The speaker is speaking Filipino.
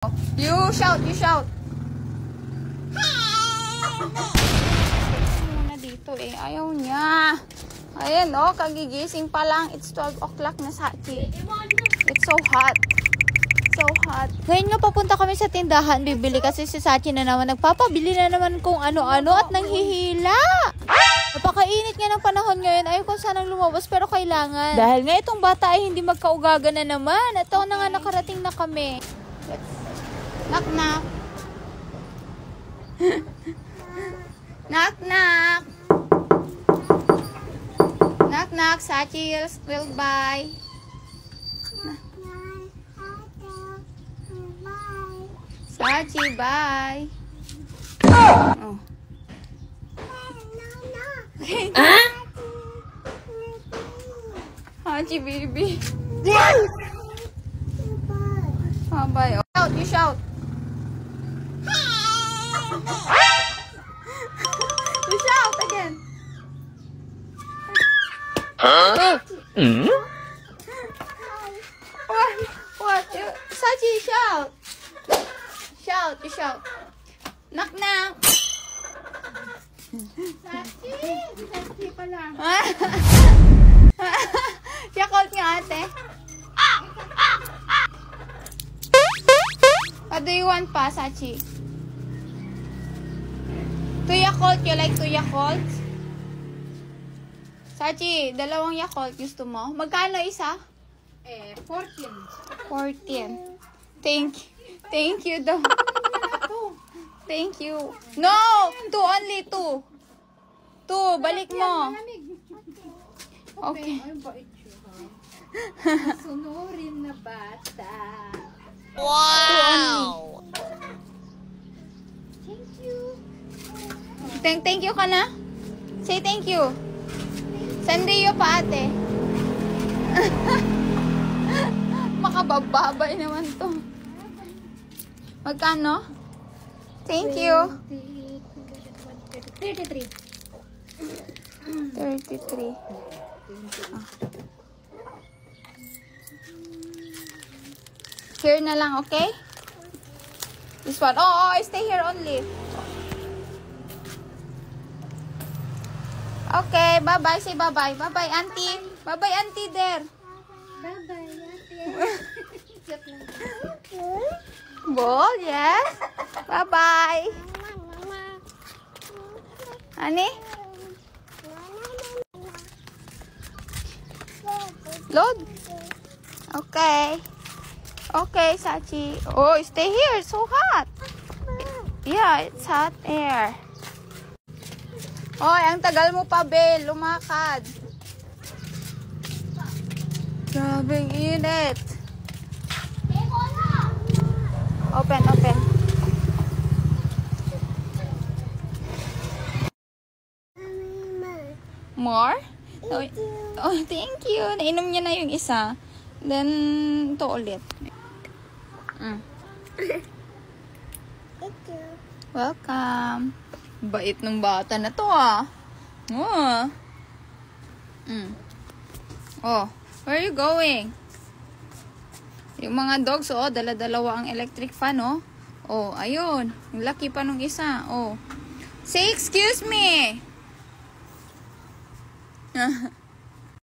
You shout, you shout. Muna dito eh, ayaw niya. Ayan oh, kagigising pa lang. It's 12 o'clock na Sachi. It's so hot. So hot. Ngayon nga papunta kami sa tindahan, bibili kasi si Sachi na naman. Nagpapabili na naman kung ano-ano at nanghihila. Napakainit nga ng panahon ngayon. Ayaw ko sanang lumabas pero kailangan. Dahil nga itong bata ay hindi magkaugaga na naman. At na nga nakarating na kami. Knock knock. Knock knock. Knock knock. Sachi will buy. Sachi bye. Oh. Sachi baby. Oh, bye. Shout, you shout. You shout again. Huh? What? Sachi, shout. Shout, you shout. Knock knock. Sachi pala. Yakult nga ate. What do you want pa, Sachi? Two Yakult? You like two Yakult? Sachi, dalawang Yakult gusto mo? Magkano isa? 14. 14. Thank you daw. Thank you. No! Two, only two. Two, balik mo. Okay. Ay, bait siya, ha? Sunurin na bata. Wow! Thank you. Thank you ka na? Say thank you. Sanrio pa ate. Makabababay naman to. Magkano? Thank you. 33. 33. Ah. Here na lang, okay? This one. Oh, stay here only. Okay, bye-bye. Say bye-bye. Bye-bye, auntie. Bye-bye, auntie there. Bye-bye, ate. Ball, yes. Bye-bye. Honey? Load? Okay. Okay, Sachi. Oh, stay here. It's so hot. Yeah, it's hot air. Oh, ang tagal mo pa, Bel. Lumakad. Grabing init. Open, open. More? Oh, thank you. Nainom niya na yung isa. Then, ito ulit. Welcome. Bait ng bata na to, ah. Oh. Oh, where are you going? Yung mga dogs, oh, dala-dalawa ang electric fan, oh. Oh, ayun. Yung laki pa nung isa, oh. Say, excuse me.